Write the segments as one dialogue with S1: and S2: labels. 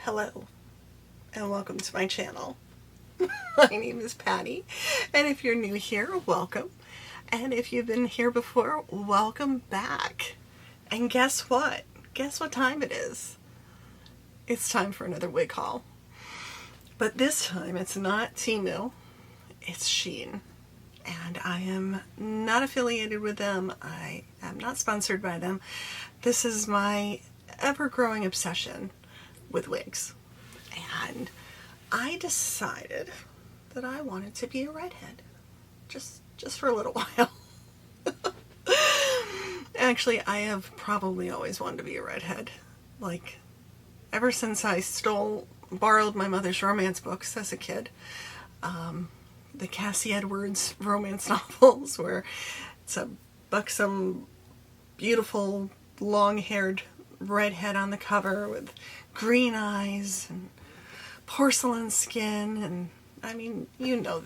S1: Hello and welcome to my channel. My name is Patty, and if you're new here, welcome. And if you've been here before, welcome back. And guess what? Guess what time it is? It's time for another wig haul. But this time it's not Temu, it's Shein. And I am not affiliated with them. I am not sponsored by them. This is my ever-growing obsession with wigs. And I decided that I wanted to be a redhead. Just for a little while. Actually, I have probably always wanted to be a redhead. Like, ever since I borrowed my mother's romance books as a kid. The Cassie Edwards romance novels, where it's a buxom, beautiful, long-haired redhead on the cover with green eyes and porcelain skin, and I mean, you know,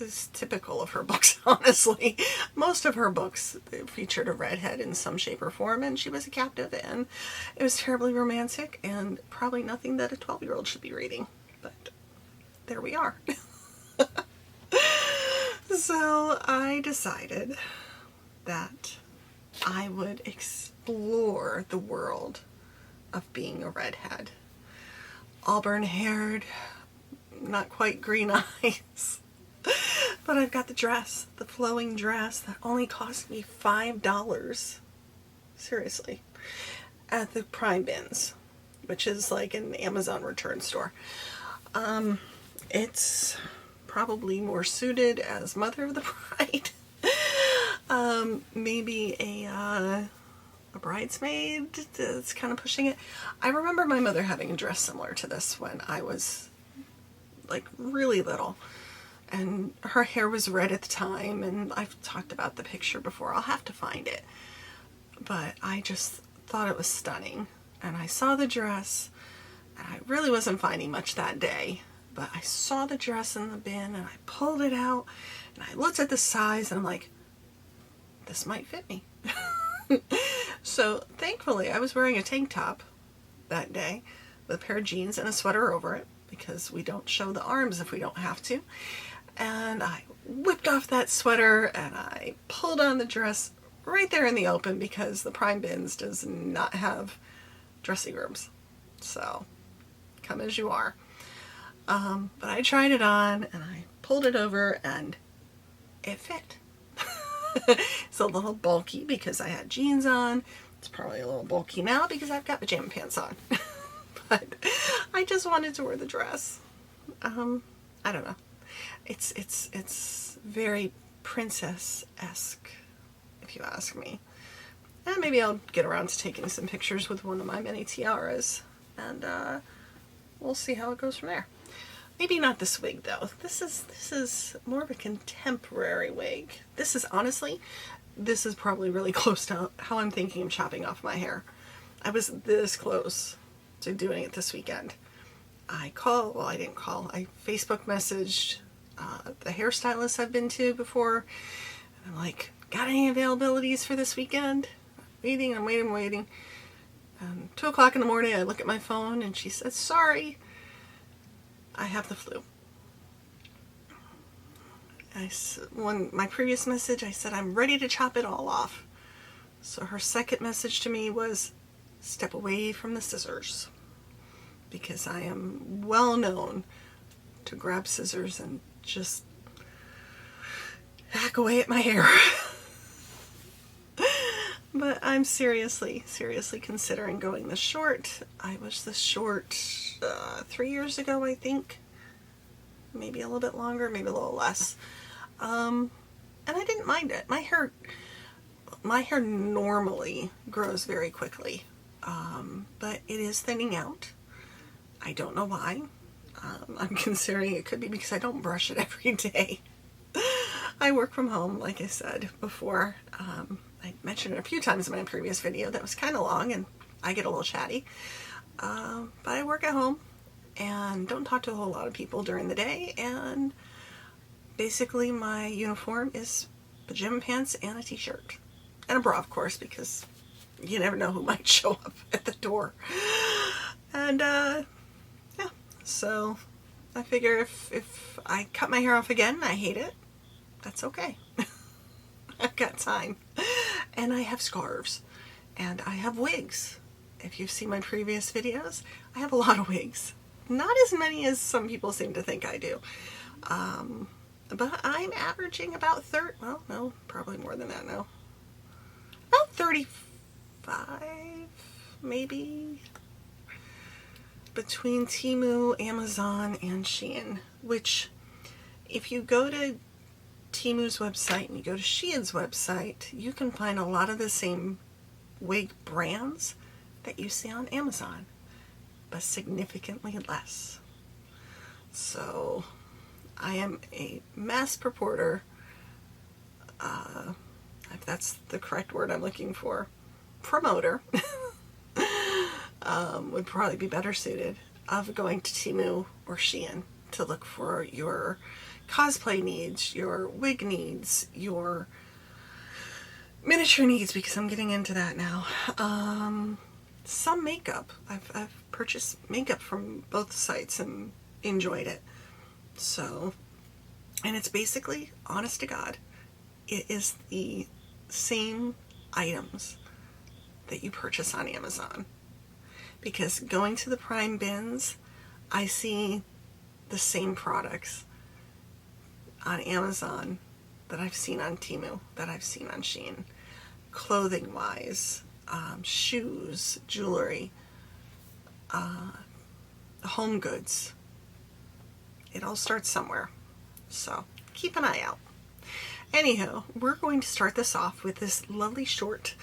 S1: it's typical of her books, honestly. Most of her books featured a redhead in some shape or form, and she was a captive, and it was terribly romantic, and probably nothing that a 12-year-old should be reading, but there we are. So I decided that I would explore the world of being a redhead. Auburn-haired, not quite green eyes. But I've got the dress, the flowing dress that only cost me $5. Seriously. At the Prime Bins, which is like an Amazon return store. It's probably more suited as mother of the bride. Maybe a bridesmaid that's kind of pushing it. I remember my mother having a dress similar to this when I was like really little, and her hair was red at the time, and I've talked about the picture before. I'll have to find it, but I just thought it was stunning, and I saw the dress, and I really wasn't finding much that day, but I saw the dress in the bin, and I pulled it out, and I looked at the size, and I'm like, this might fit me. So thankfully I was wearing a tank top that day with a pair of jeans and a sweater over it, because we don't show the arms if we don't have to. And I whipped off that sweater and I pulled on the dress right there in the open, because the Prime Bins does not have dressing rooms. So come as you are. But I tried it on and I pulled it over and it fit. It's a little bulky because I had jeans on. It's probably a little bulky now because I've got pajama pants on. But I just wanted to wear the dress. I don't know. It's very princess-esque, if you ask me. And maybe I'll get around to taking some pictures with one of my many tiaras, and we'll see how it goes from there. Maybe not this wig though. This is more of a contemporary wig. This is probably really close to how I'm thinking of chopping off my hair. I was this close to doing it this weekend. I Facebook messaged the hairstylist I've been to before, and I'm like, got any availabilities for this weekend? I'm waiting. 2 o'clock in the morning, I look at my phone and she says, sorry, I have the flu. My previous message, I said, I'm ready to chop it all off. So her second message to me was, step away from the scissors, because I am well known to grab scissors and just hack away at my hair. But I'm seriously considering going this short. I was this short 3 years ago, I think. Maybe a little bit longer, maybe a little less. And I didn't mind it. My hair normally grows very quickly, but it is thinning out. I don't know why. I'm considering it could be because I don't brush it every day. I work from home, like I said before. I mentioned it a few times in my previous video that was kind of long, and I get a little chatty. But I work at home and don't talk to a whole lot of people during the day, and basically my uniform is pajama pants and a t-shirt. And a bra, of course, because you never know who might show up at the door. And So I figure if I cut my hair off again and I hate it, that's okay. I've got time. And I have scarves. And I have wigs. If you've seen my previous videos, I have a lot of wigs. Not as many as some people seem to think I do. But I'm averaging about 30, well, no, probably more than that now. About 35, maybe, between Temu, Amazon, and Shein, which, if you go to Temu's website and you go to Shein's website, you can find a lot of the same wig brands that you see on Amazon, but significantly less. So I am a mass purporter, if that's the correct word I'm looking for, promoter, would probably be better suited, of going to Temu or Shein to look for your cosplay needs, your wig needs, your miniature needs, because I'm getting into that now. Some makeup. I've purchased makeup from both sites and enjoyed it. So, and it's basically, honest to God, it is the same items that you purchase on Amazon. Because going to the Prime bins, I see the same products on Amazon that I've seen on Temu, that I've seen on Shein. Clothing wise, shoes, jewelry, home goods. It all starts somewhere. So keep an eye out. Anyhow, we're going to start this off with this lovely short,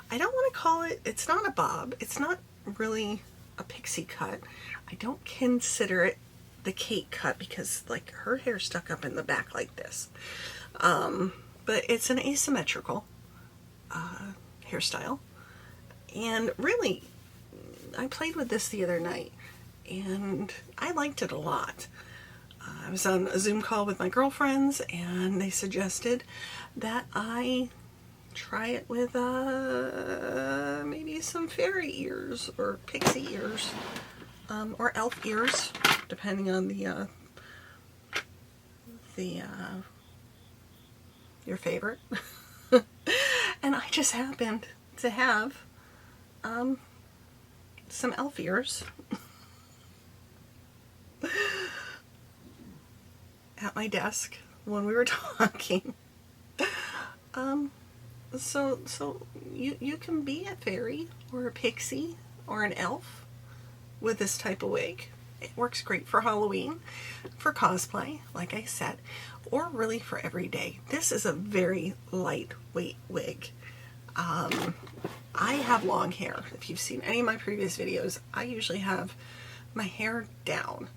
S1: I don't want to call it, it's not a bob, it's not really a pixie cut. I don't consider it the Kate cut because like her hair stuck up in the back like this. But it's an asymmetrical hairstyle. And really, I played with this the other night and I liked it a lot. I was on a Zoom call with my girlfriends and they suggested that I try it with maybe some fairy ears or pixie ears, or elf ears, depending on your favorite. And I just happened to have some elf ears at my desk when we were talking. So you can be a fairy or a pixie or an elf with this type of wig. It works great for Halloween, for cosplay, like I said, or really for every day. This is a very lightweight wig. I have long hair. If you've seen any of my previous videos, I usually have my hair down.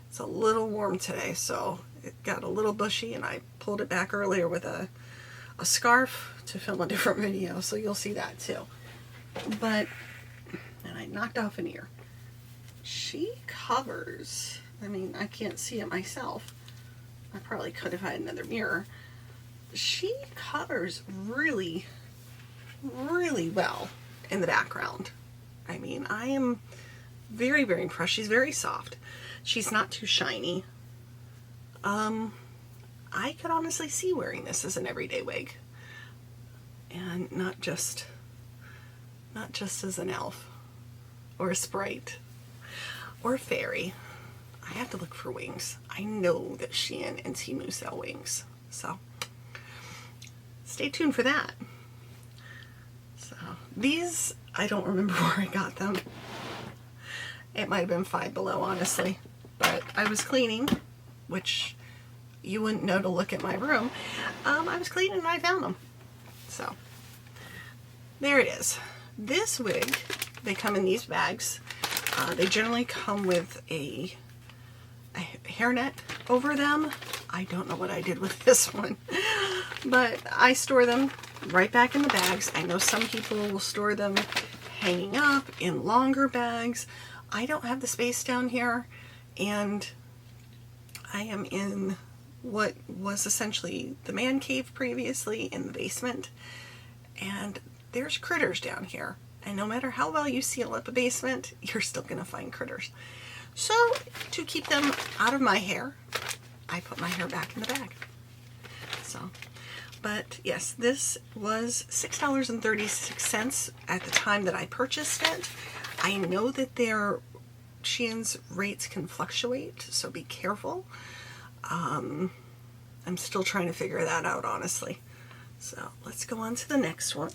S1: It's a little warm today, so it got a little bushy and I pulled it back earlier with a scarf to film a different video, so you'll see that too. But, and I knocked off an ear. She covers, I mean, I can't see it myself. I probably could if I had another mirror. She covers really, really well in the background. I mean, I am very, very impressed. She's very soft. She's not too shiny. I could honestly see wearing this as an everyday wig. And not just as an elf or a sprite or a fairy. I have to look for wings. I know that Shein and Temu sell wings, so stay tuned for that. So these, I don't remember where I got them. It might have been Five Below, honestly, but I was cleaning, which you wouldn't know to look at my room. I was cleaning and I found them. So there it is. This wig, they come in these bags. They generally come with a hairnet over them. I don't know what I did with this one, but I store them right back in the bags. I know some people will store them hanging up in longer bags. I don't have the space down here, and I am in what was essentially the man cave previously in the basement, and there's critters down here. And no matter how well you seal up a basement, you're still going to find critters. So to keep them out of my hair, I put my hair back in the bag. So, but yes, this was $6.36 at the time that I purchased it. I know that their Shein's rates can fluctuate, so be careful. I'm still trying to figure that out, honestly. So let's go on to the next one.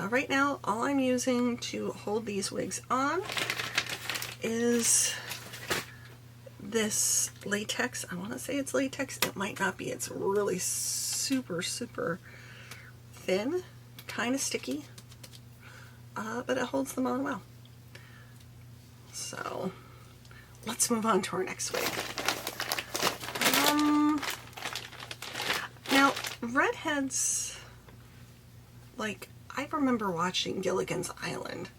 S1: Right now, all I'm using to hold these wigs on is this latex. I want to say it's latex. It might not be. It's really super, super thin, kind of sticky, but it holds them on well. So let's move on to our next wig. Now, Redhead's, like, I remember watching Gilligans Island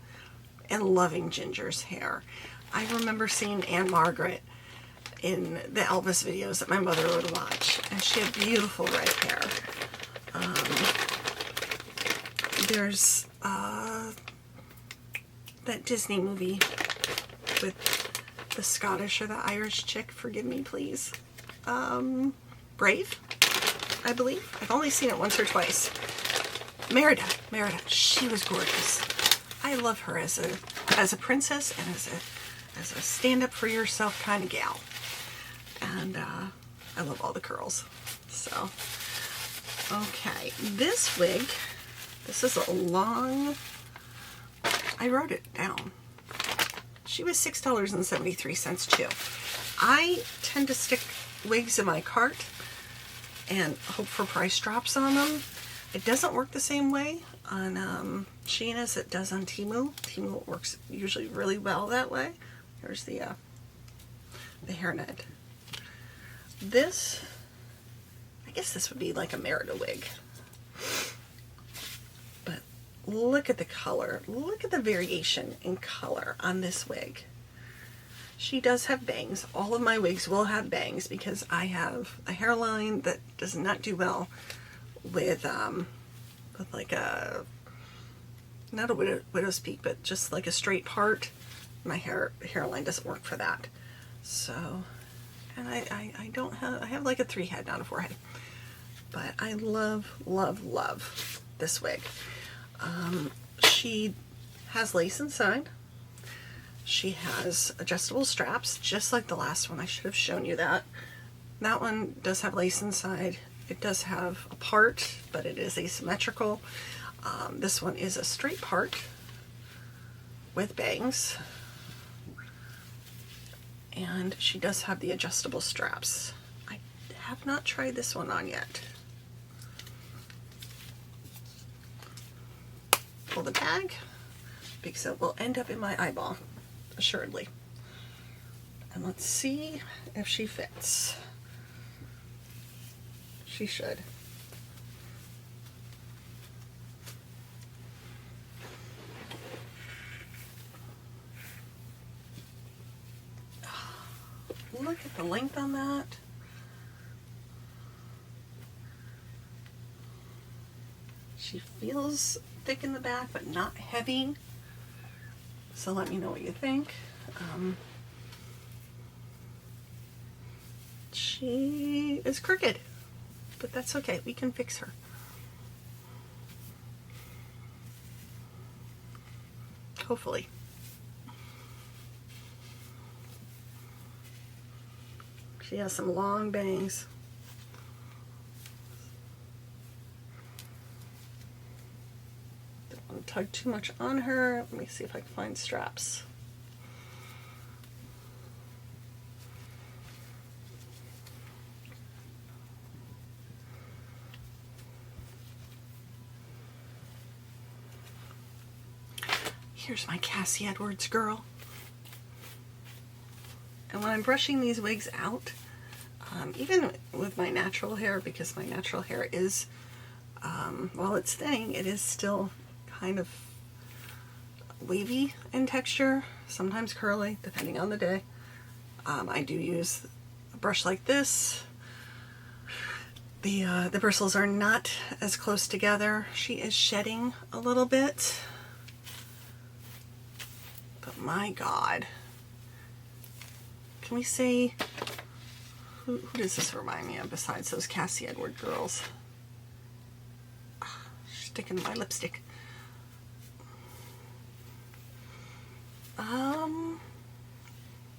S1: and loving Ginger's hair. I remember seeing Aunt Margaret in the Elvis videos that my mother would watch, and she had beautiful red hair. There's that Disney movie with the Scottish or the Irish chick, forgive me please, Brave, I believe. I've only seen it once or twice. Merida, she was gorgeous. I love her as a princess and as a stand up for yourself kind of gal. And I love all the curls. So, okay, this wig, this is a long, I wrote it down. She was $6.73 too. I tend to stick wigs in my cart and hope for price drops on them. It doesn't work the same way on Shein as it does on Temu. Temu works usually really well that way. Here's the hairnet. This, I guess this would be like a Merida wig. But look at the color. Look at the variation in color on this wig. She does have bangs. All of my wigs will have bangs because I have a hairline that does not do well with like a, not a widow's peak, but just like a straight part. My hairline doesn't work for that. So, and I don't have, I have like a 3 head, not a 4 head. But I love, love, love this wig. She has lace inside. She has adjustable straps, just like the last one. I should have shown you that. That one does have lace inside. It does have a part, but it is asymmetrical. This one is a straight part with bangs. And she does have the adjustable straps. I have not tried this one on yet. Pull the bag, because it will end up in my eyeball, assuredly. And let's see if she fits. She should. Look at the length on that. She feels thick in the back, but not heavy. So let me know what you think. She is crooked, but that's okay. We can fix her. Hopefully. She has some long bangs. Don't want to tug too much on her. Let me see if I can find straps. Here's my Cassie Edwards girl. And when I'm brushing these wigs out, even with my natural hair, because my natural hair is, while it's thinning, it is still kind of wavy in texture, sometimes curly, depending on the day. I do use a brush like this. The bristles are not as close together. She is shedding a little bit. But my God, can we say, who does this remind me of besides those Cassie Edwards girls? Sticking to my lipstick.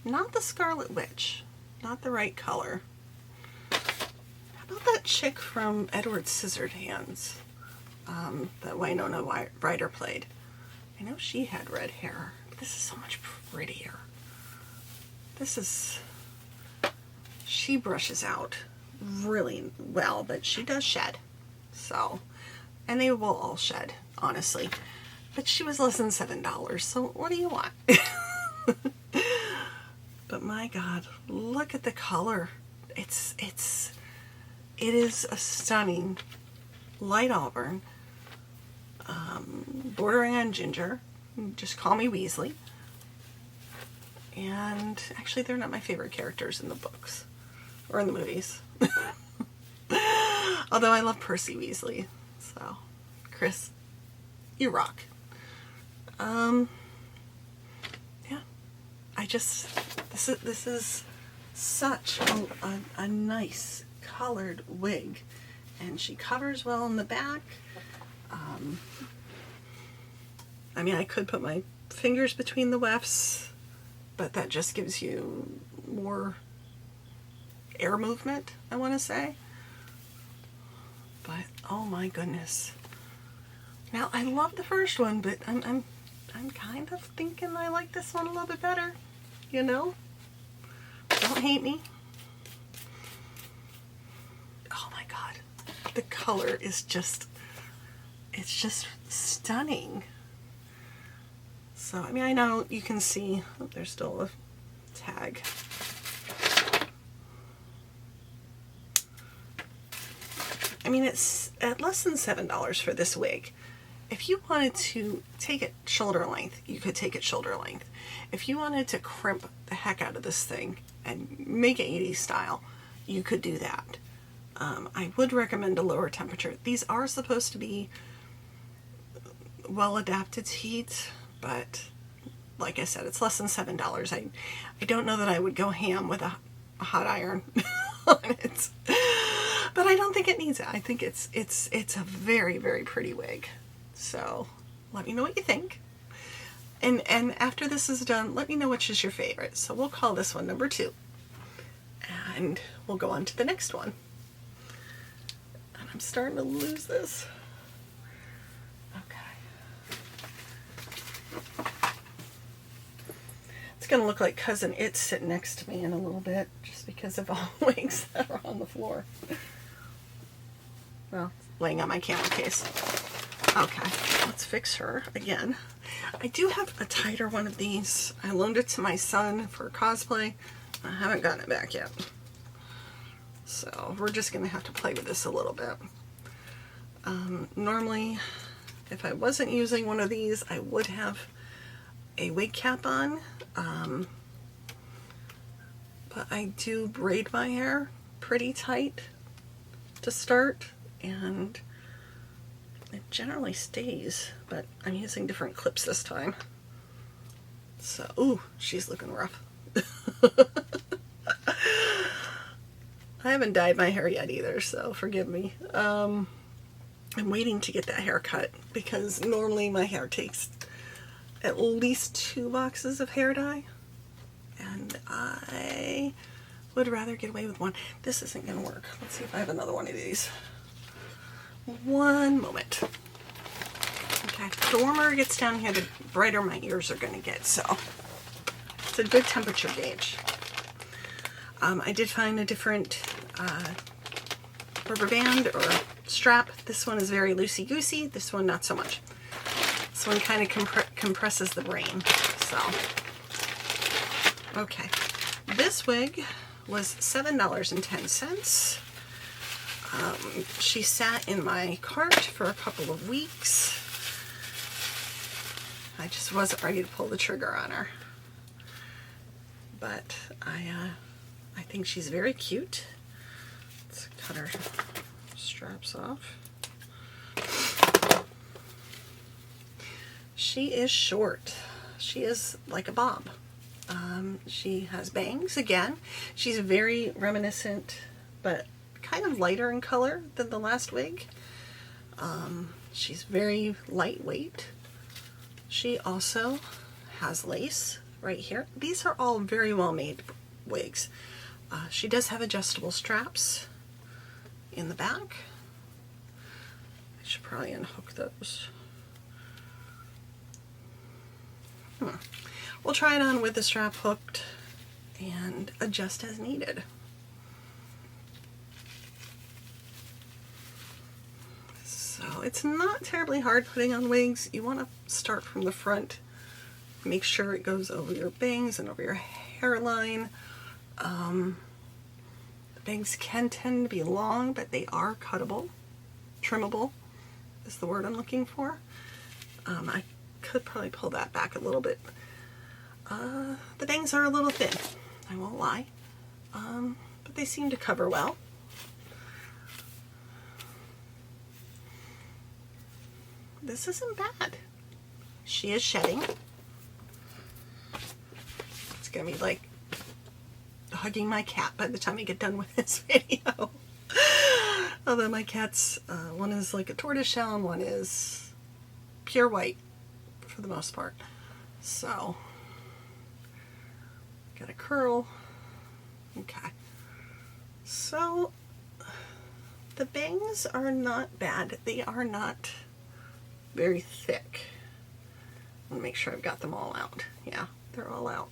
S1: Not the Scarlet Witch. Not the right color. How about that chick from Edward Scissorhands that Winona Ryder played? I know she had red hair, but this is so much prettier. She brushes out really well, but she does shed. So, and they will all shed, honestly. But she was less than $7, so what do you want? But my God, look at the color. It is a stunning light auburn, bordering on ginger. Just call me Weasley. And actually, they're not my favorite characters in the books or in the movies. Although I love Percy Weasley. So, Chris, you rock. Yeah, this is such a nice colored wig, and she covers well in the back. I mean, I could put my fingers between the wefts, but that just gives you more air movement, I want to say. But oh my goodness. Now, I love the first one, but I'm kind of thinking I like this one a little bit better, you know? Don't hate me. Oh my God. The color is just, it's just stunning. So, I mean, I know you can see, oh, there's still a tag. I mean, it's at less than $7 for this wig. If you wanted to take it shoulder length, you could take it shoulder length. If you wanted to crimp the heck out of this thing and make it 80s style, you could do that. I would recommend a lower temperature. These are supposed to be well adapted to heat, but like I said, it's less than $7. I don't know that I would go ham with a hot iron on it, but I don't think it needs it. I think it's a very, very pretty wig. So let me know what you think. And after this is done, let me know which is your favorite. So we'll call this one number 2. And we'll go on to the next one. And I'm starting to lose this. Okay. It's going to look like Cousin It's sitting next to me in a little bit, just because of all the wigs that are on the floor. Well, laying on my camera case. Okay, let's fix her again. I do have a tighter one of these. I loaned it to my son for cosplay. I haven't gotten it back yet. So we're just going to have to play with this a little bit. Normally, if I wasn't using one of these, I would have a wig cap on. But I do braid my hair pretty tight to start, and it generally stays, but I'm using different clips this time. So, ooh, she's looking rough. I haven't dyed my hair yet either, so forgive me. I'm waiting to get that hair cut because normally my hair takes at least 2 boxes of hair dye, and I would rather get away with one. This isn't going to work. Let's see if I have another one of these. One moment. Okay, the warmer it gets down here, the brighter my ears are going to get, so it's a good temperature gauge. I did find a different rubber band or strap. This one is very loosey-goosey. This one, not so much. This one kind of compresses the brain. So, okay. This wig was $7.10. She sat in my cart for a couple of weeks. I just wasn't ready to pull the trigger on her. But I think she's very cute. Let's cut her straps off. She is short. She is like a bob. She has bangs again. She's very reminiscent, but kind of lighter in color than the last wig. She's very lightweight. She also has lace right here. These are all very well made wigs. She does have adjustable straps in the back. I should probably unhook those. We'll try it on with the strap hooked and adjust as needed. So it's not terribly hard putting on wigs. You want to start from the front. Make sure it goes over your bangs and over your hairline. The bangs can tend to be long, but they are cuttable. Trimmable is the word I'm looking for. I could probably pull that back a little bit. The bangs are a little thin, I won't lie, but they seem to cover well. This isn't bad. She is shedding. It's gonna be like hugging my cat by the time I get done with this video. Although my cats, one is like a tortoiseshell and one is pure white for the most part. So, got a curl. Okay. So, the bangs are not bad. They are not very thick. I want to make sure I've got them all out. Yeah, they're all out.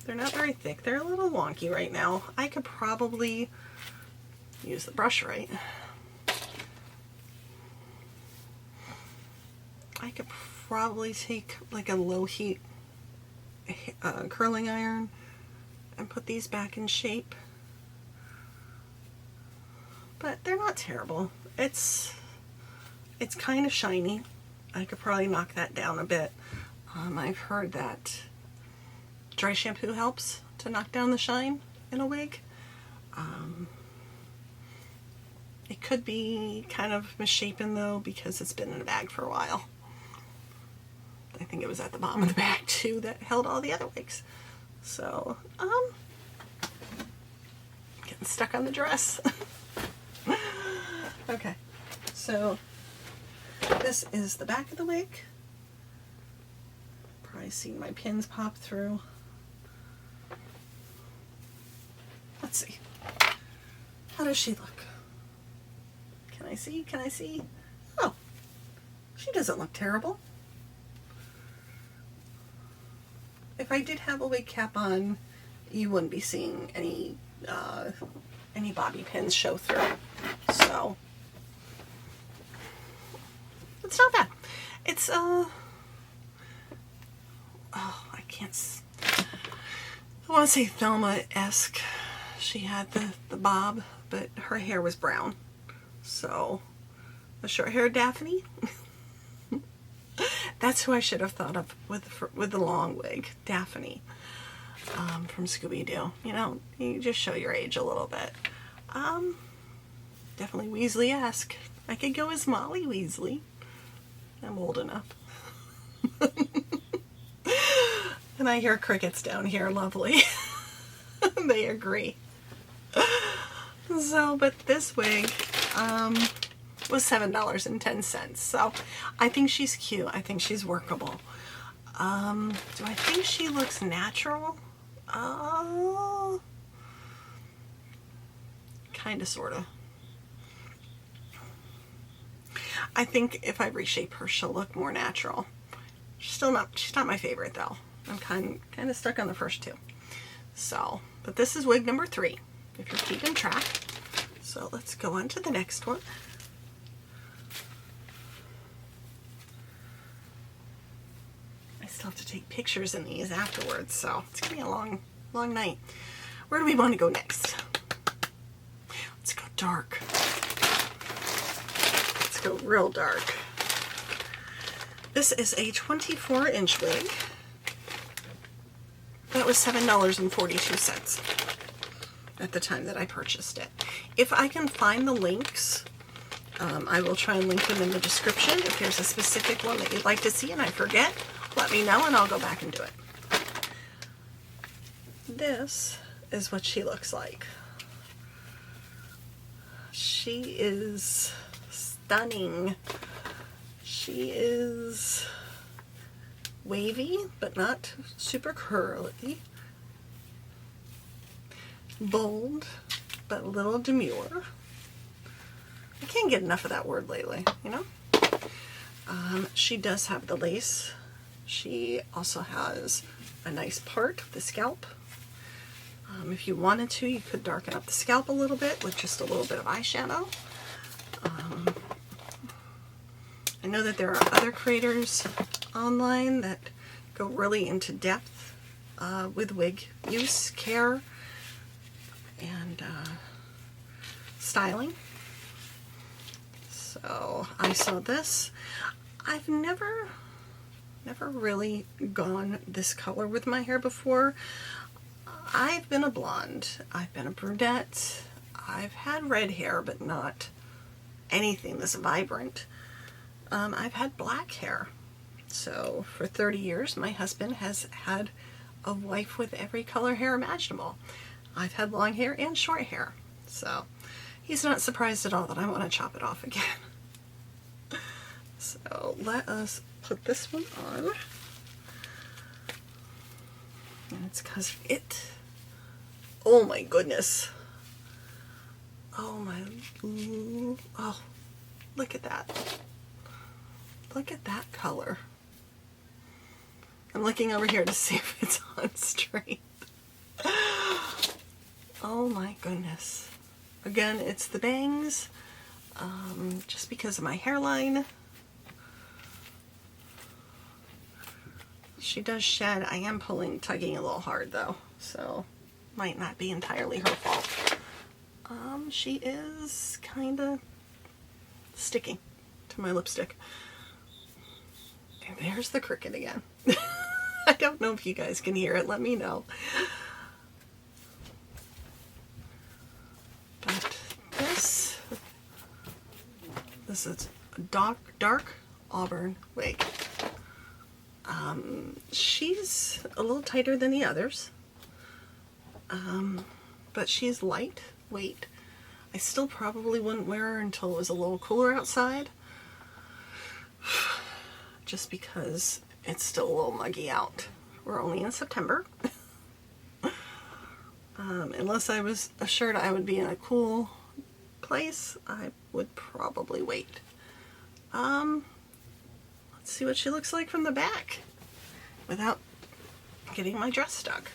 S1: They're not very thick. They're a little wonky right now. I could probably use the brush right. I could probably take like a low heat curling iron and put these back in shape. But they're not terrible. It's kind of shiny. I could probably knock that down a bit. I've heard that dry shampoo helps to knock down the shine in a wig. It could be kind of misshapen though because it's been in a bag for a while. I think it was at the bottom of the bag too that held all the other wigs. So, getting stuck on the dress. Okay, so this is the back of the wig. Probably seen my pins pop through. Let's see. How does she look? Can I see? Can I see? Oh, she doesn't look terrible. If I did have a wig cap on, you wouldn't be seeing any bobby pins show through. So it's not bad. It's oh, I can't. I want to say Thelma-esque. She had the bob, but her hair was brown. So a short-haired Daphne. That's who I should have thought of with the long wig, Daphne, from Scooby-Doo. You know, you just show your age a little bit. Definitely Weasley-esque. I could go as Molly Weasley. I'm old enough. And I hear crickets down here, lovely. They agree. So, but this wig, was $7.10. So I think she's cute. I think she's workable. Do I think she looks natural? Kind of, sort of. I think if I reshape her, she'll look more natural. She's not my favorite though. I'm kind of stuck on the first two. So, but this is wig number 3, if you're keeping track. So let's go on to the next one. I still have to take pictures in these afterwards, so it's gonna be a long night. Where do we want to go next? Let's go dark. Let's go real dark. This is a 24-inch wig. That was $7.42 at the time that I purchased it. If I can find the links, I will try and link them in the description. If there's a specific one that you'd like to see and I forget, let me know and I'll go back and do it. this is what she looks like. She is stunning. She is wavy, but not super curly. Bold, but a little demure. I can't get enough of that word lately, you know? She does have the lace. She also has a nice part of the scalp. If you wanted to, you could darken up the scalp a little bit with just a little bit of eyeshadow. I know that there are other creators online that go really into depth with wig use, care, and styling. So I saw this. I've never really gone this color with my hair before. I've been a blonde, I've been a brunette, I've had red hair, but not anything this vibrant. I've had black hair. So for 30 years, my husband has had a wife with every color hair imaginable. I've had long hair and short hair. So he's not surprised at all that I want to chop it off again. So let us put this one on. And it's because it, oh my goodness. Oh my, oh, look at that. Look at that color. I'm looking over here to see if it's on straight. Oh my goodness. Again, it's the bangs, just because of my hairline. She does shed. I am tugging a little hard though, so might not be entirely her fault. She is kind of sticking to my lipstick. And there's the cricket again. I don't know if you guys can hear it. Let me know. But this is a dark Auburn wig. She's a little tighter than the others, but she's lightweight. I still probably wouldn't wear her until it was a little cooler outside, just because it's still a little muggy out. We're only in September. Unless I was assured I would be in a cool place, I would probably wait. Let's see what she looks like from the back without getting my dress stuck.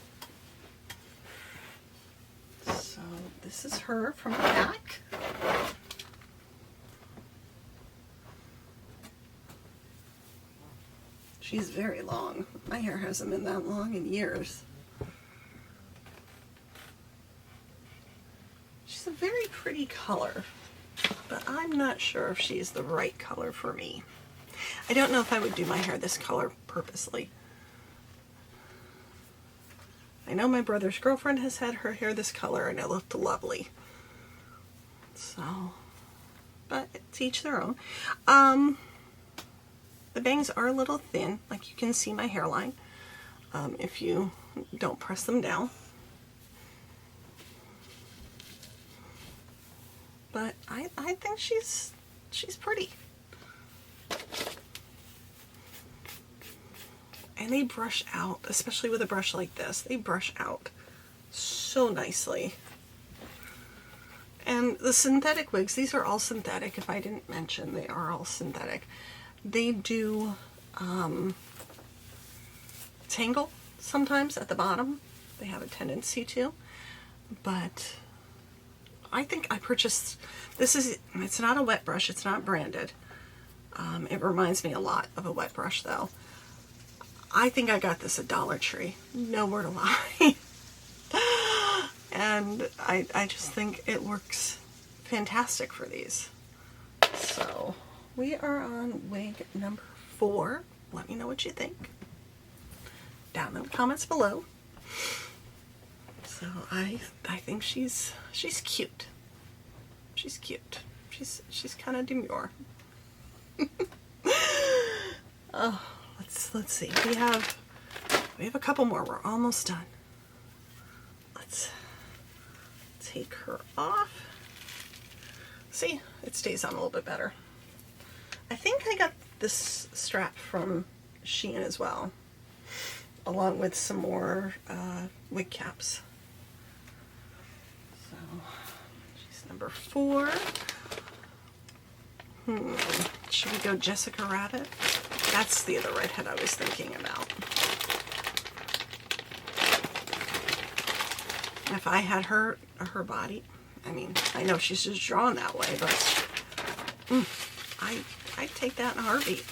S1: So this is her from the back. She's very long. My hair hasn't been that long in years. She's a very pretty color, but I'm not sure if she's the right color for me. I don't know if I would do my hair this color purposely. I know my brother's girlfriend has had her hair this color and it looked lovely. So, but to each their own. The bangs are a little thin, like you can see my hairline, if you don't press them down. But I think she's pretty. And they brush out, especially with a brush like this, they brush out so nicely. And the synthetic wigs, these are all synthetic. If I didn't mention, they are all synthetic. They do tangle sometimes at the bottom. They have a tendency to. But I think I purchased, it's not a wet brush, it's not branded. It reminds me a lot of a wet brush though. I think I got this at Dollar Tree, no word of lie. And I just think it works fantastic for these. So we are on wig number 4. Let me know what you think down in the comments below. So I think she's cute. She's cute. She's kind of demure. Oh, let's see. We have a couple more. We're almost done. take her off. See, it stays on a little bit better. I think I got this strap from Shein as well, along with some more wig caps. So, she's number 4. Should we go Jessica Rabbit? That's the other redhead I was thinking about. If I had her body, I mean, I know she's just drawn that way, but I'd take that in a heartbeat.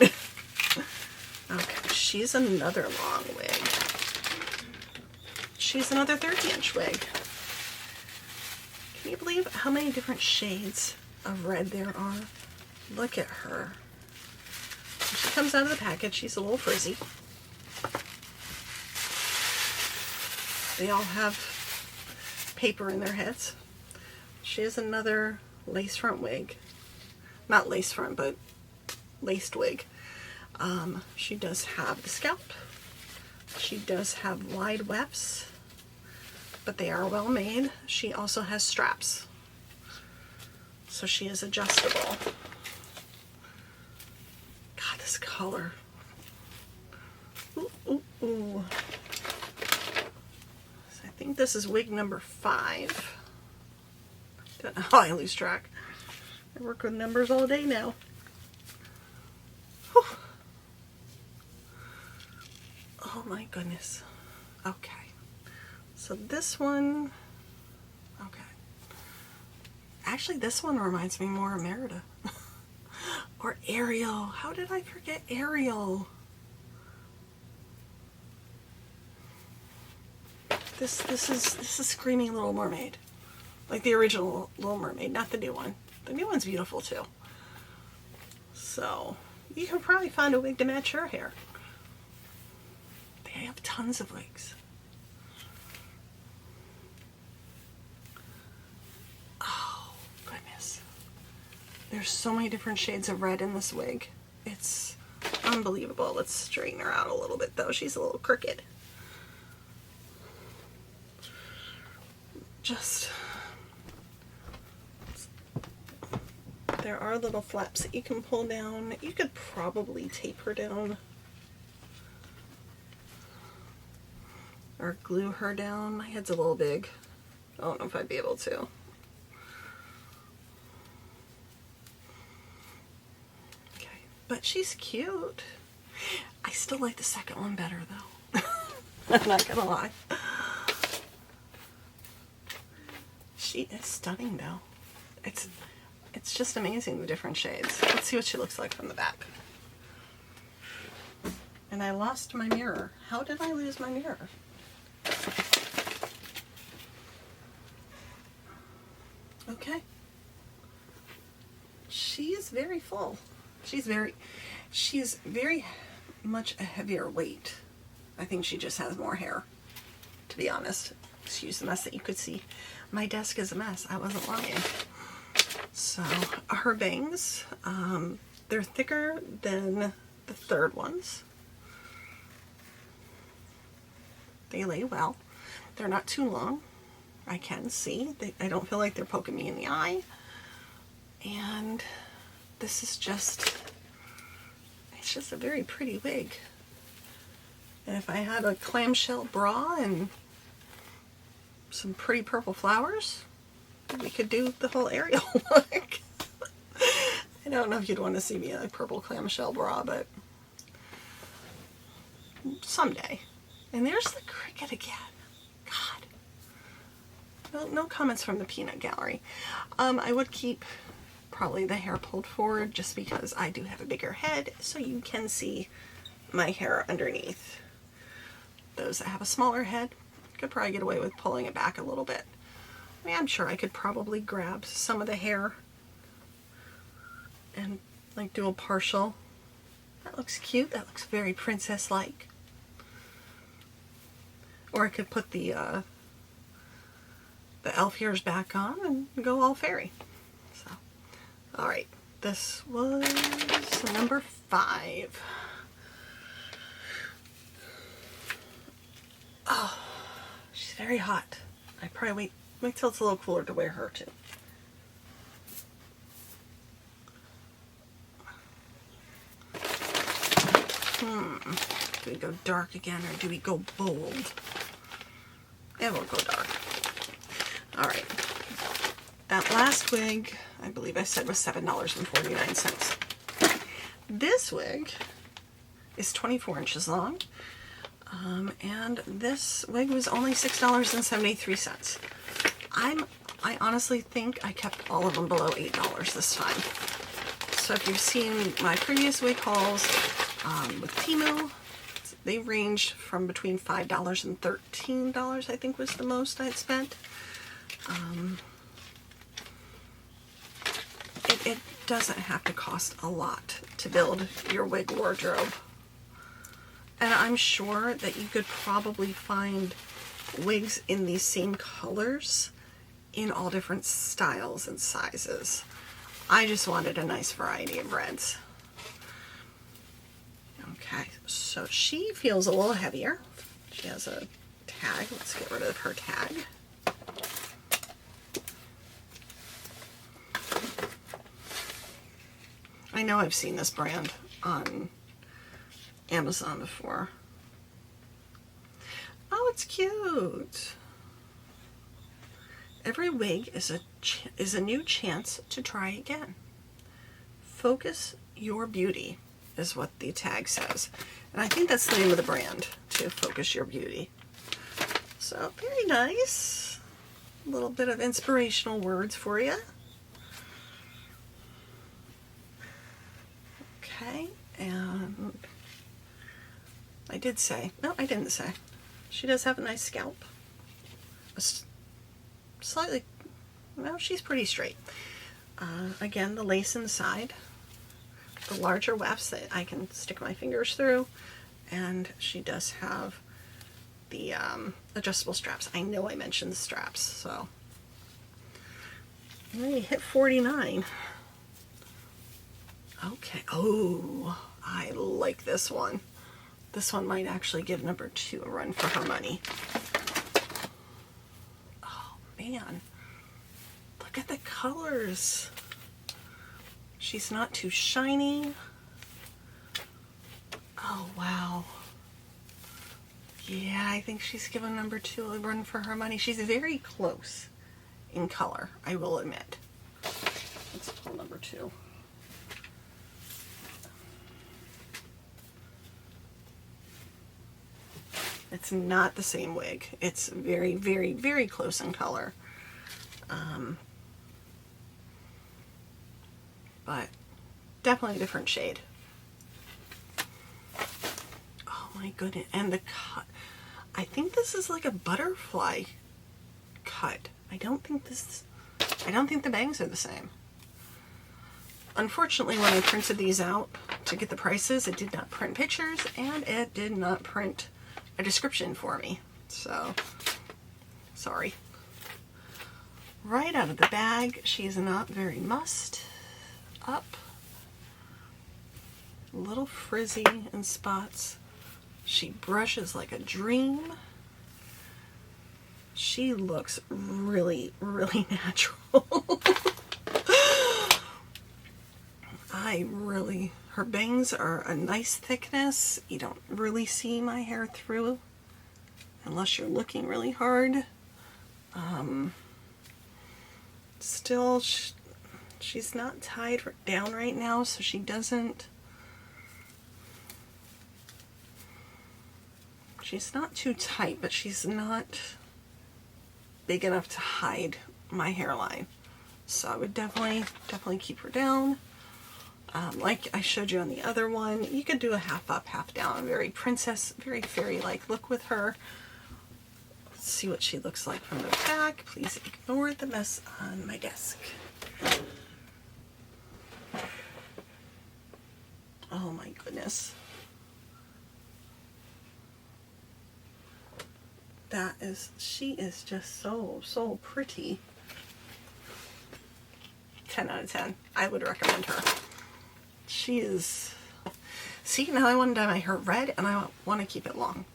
S1: Okay, she's another long wig. She's another 30-inch wig. Can you believe how many different shades of red there are? Look at her. When she comes out of the package, she's a little frizzy. They all have paper in their heads. She has another lace front wig. Not lace front, but laced wig. She does have the scalp. She does have wide wefts, but they are well made. She also has straps, so she is adjustable. God, this color. Ooh, ooh, ooh. So I think this is wig number 5. Don't know how I lose track. I work with numbers all day now. Whew. Oh my goodness. Okay. So this one, okay. Actually, this one reminds me more of Merida. Or Ariel. How did I forget Ariel? This is screaming Little Mermaid. Like the original Little Mermaid, not the new one. The new one's beautiful too. So, you can probably find a wig to match your hair. They have tons of wigs. Oh, goodness. There's so many different shades of red in this wig. It's unbelievable. Let's straighten her out a little bit though. She's a little crooked. There are little flaps that you can pull down. You could probably tape her down or glue her down. My head's a little big. I don't know if I'd be able to. Okay, but she's cute. I still like the second one better though. I'm not gonna lie. She is stunning though. It's just amazing, the different shades. Let's see what she looks like from the back. And I lost my mirror. How did I lose my mirror? Okay. She is very full. She's very much a heavier weight. I think she just has more hair, to be honest. Excuse the mess that you could see. My desk is a mess. I wasn't lying. So her bangs, they're thicker than the third ones. They lay well. They're not too long. I can see. I don't feel like they're poking me in the eye. And this is just, it's just a very pretty wig. And if I had a clamshell bra and some pretty purple flowers, we could do the whole Ariel look. I don't know if you'd want to see me in a purple clamshell bra, but someday. And there's the cricket again. God. No comments from the peanut gallery. I would keep probably the hair pulled forward just because I do have a bigger head, so you can see my hair underneath. Those that have a smaller head could probably get away with pulling it back a little bit. I mean, I'm sure I could probably grab some of the hair and like do a partial. That looks cute. That looks very princess-like. Or I could put the elf ears back on and go all fairy. So, all right, this was number 5. Oh, she's very hot. I probably Wait till it's a little cooler to wear her too. Do we go dark again or do we go bold? Yeah, we'll go dark. Alright. That last wig, I believe I said was $7.49. This wig is 24 inches long. And this wig was only $6.73. I honestly think I kept all of them below $8 this time. So if you've seen my previous wig hauls with Temu, they ranged from between $5 and $13, I think was the most I'd spent. It doesn't have to cost a lot to build your wig wardrobe. And I'm sure that you could probably find wigs in these same colors in all different styles and sizes. I just wanted a nice variety of reds. Okay, so she feels a little heavier. She has a tag. Let's get rid of her tag. I know I've seen this brand on Amazon before. Oh, it's cute. Every wig is a new chance to try again. Focus your beauty is what the tag says. And I think that's the name of the brand, to Focus Your Beauty. So, very nice. A little bit of inspirational words for you. Okay, and I did say, no, I didn't say. She does have a nice scalp. Slightly, well, she's pretty straight. Again, the lace inside, the larger wefts that I can stick my fingers through, and she does have the adjustable straps. I know I mentioned the straps, so. And then you hit 49. Okay, oh, I like this one. This one might actually give number 2 a run for her money. Oh, man. Look at the colors. She's not too shiny. Oh, wow. Yeah, I think she's given number 2 a run for her money. She's very close in color, I will admit. Let's pull number 2. It's not the same wig. It's very, very, very close in color. But definitely a different shade. Oh my goodness. And the cut. I think this is like a butterfly cut. I don't think the bangs are the same. Unfortunately, when I printed these out to get the prices, it did not print pictures and it did not print a description for me. So, sorry. Right out of the bag, she's not very mussed up. A little frizzy in spots. She brushes like a dream. She looks really, really natural. Her bangs are a nice thickness. You don't really see my hair through unless you're looking really hard. Still, she's not tied down right now, so she's not too tight, but she's not big enough to hide my hairline. So I would definitely keep her down. Like I showed you on the other one, you could do a half up, half down, very princess, very fairy-like look with her. Let's see what she looks like from the back. Please ignore the mess on my desk. Oh my goodness. She is just so pretty. 10 out of 10. I would recommend her. She is... See, now I want to dye my hair red and I want to keep it long.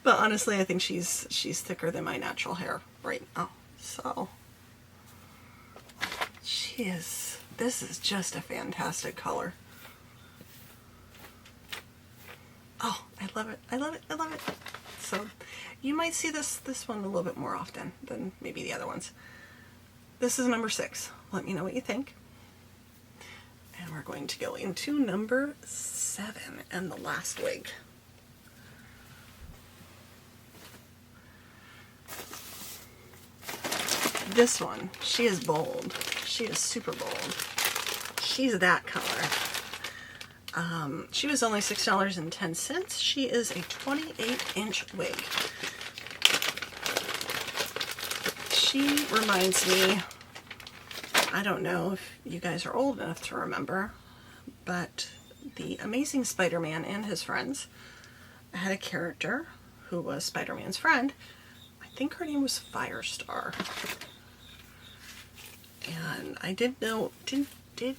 S1: But honestly, I think she's thicker than my natural hair right now. So this is just a fantastic color. Oh, I love it. I love it. I love it. So you might see this one a little bit more often than maybe the other ones. This is number 6. Let me know what you think. And we're going to go into number 7 and the last wig. This one, she is bold. She is super bold. She's that color. She was only $6.10. She is a 28-inch wig. She reminds me, I don't know if you guys are old enough to remember, but the Amazing Spider-Man and his friends had a character who was Spider-Man's friend. I think her name was Firestar. And I did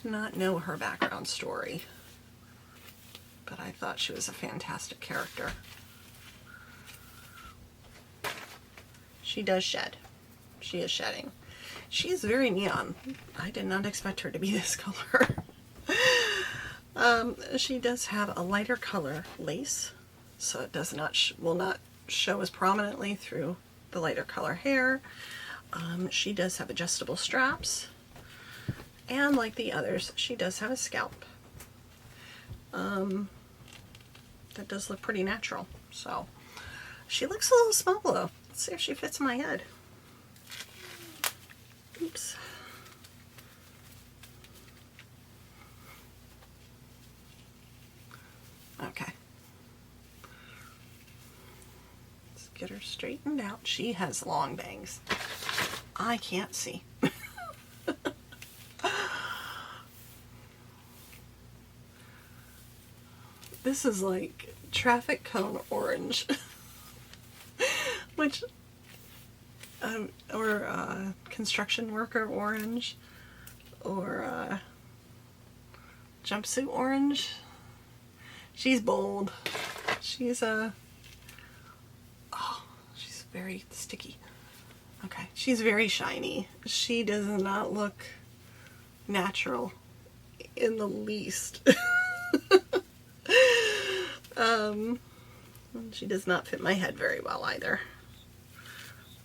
S1: not know her background story, but I thought she was a fantastic character. She does shed. She is shedding. She is very neon. I did not expect her to be this color. She does have a lighter color lace, so it does not will not show as prominently through the lighter color hair. She does have adjustable straps, and like the others, she does have a scalp. That does look pretty natural. So she looks a little small though. Let's see if she fits my head. Oops. Okay. Let's get her straightened out. She has long bangs. I can't see. This is like traffic cone orange. Which, or construction worker orange, or jumpsuit orange. She's bold. She's she's very sticky. Okay, she's very shiny. She does not look natural in the least. She does not fit my head very well either.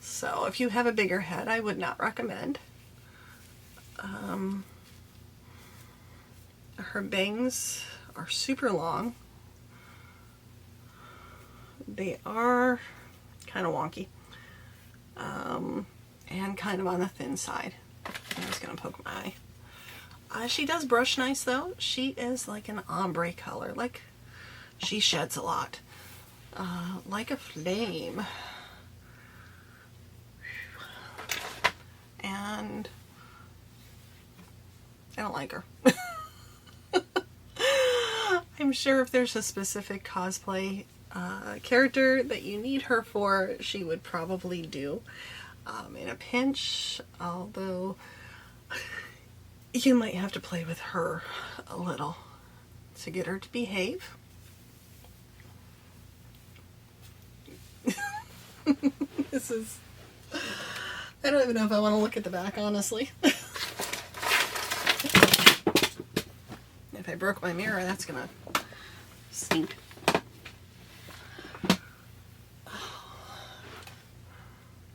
S1: So if you have a bigger head, I would not recommend. Her bangs are super long. They are kind of wonky. And kind of on the thin side. I'm just going to poke my eye. She does brush nice though. She is like an ombre color. Like, she sheds a lot. Like a flame. And I don't like her. I'm sure if there's a specific cosplay character that you need her for, she would probably do in a pinch, although you might have to play with her a little to get her to behave. This is, I don't even know if I want to look at the back, honestly. If I broke my mirror, that's gonna stink.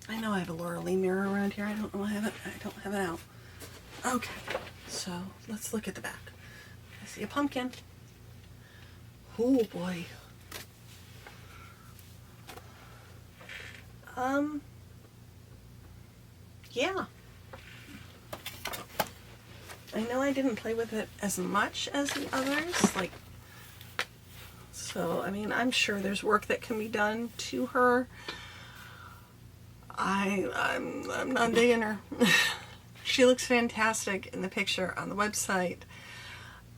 S1: I know I have a Laura Lee mirror around here. I don't have it out. Okay, so let's look at the back. I see a pumpkin. Oh boy. Yeah. I know I didn't play with it as much as the others, like, so, I mean, I'm sure there's work that can be done to her. I'm not digging her. She looks fantastic in the picture on the website.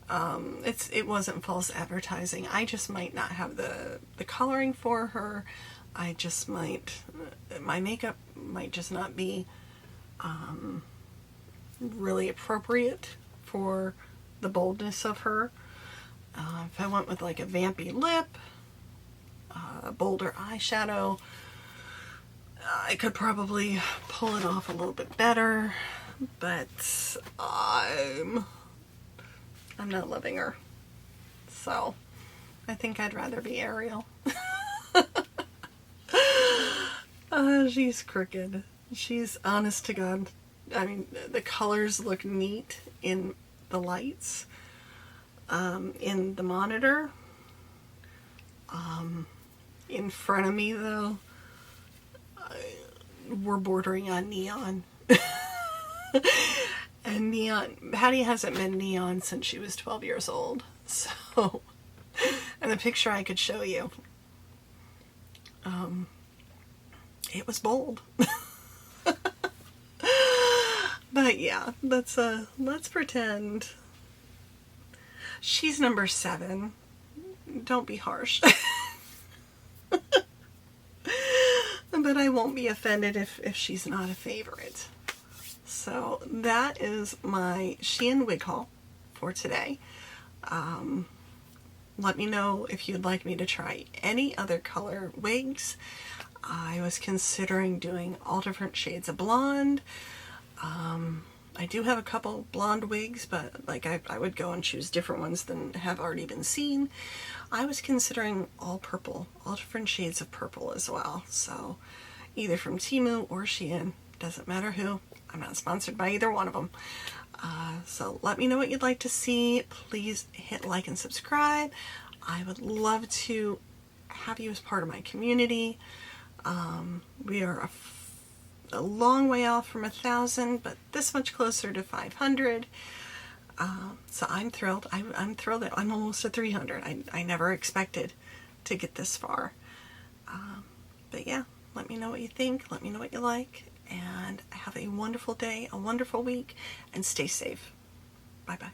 S1: It wasn't false advertising. I just might not have the coloring for her. I just might, my makeup might just not be really appropriate for the boldness of her. If I went with like a vampy lip, bolder eyeshadow. I could probably pull it off a little bit better, but I'm not loving her. So I think I'd rather be Ariel. She's crooked. She's, honest to God, I mean, the colors look neat in the lights, in the monitor. In front of me, though, we're bordering on neon. And neon, Patty hasn't been neon since she was 12 years old. So, and the picture I could show you, it was bold. But yeah, let's pretend she's number 7. Don't be harsh. But I won't be offended if she's not a favorite. So that is my Shein Wig Haul for today. Let me know if you'd like me to try any other color wigs. I was considering doing all different shades of blonde. I do have a couple blonde wigs, but like I would go and choose different ones than have already been seen. I was considering all purple, all different shades of purple as well. So either from Temu or Shein, doesn't matter who. I'm not sponsored by either one of them. So let me know what you'd like to see. Please hit like and subscribe. I would love to have you as part of my community. We are a long way off from 1,000, but this much closer to 500. So I'm thrilled. I'm thrilled that I'm almost at 300. I never expected to get this far. But yeah, let me know what you think. Let me know what you like. And have a wonderful day, a wonderful week, and stay safe. Bye-bye.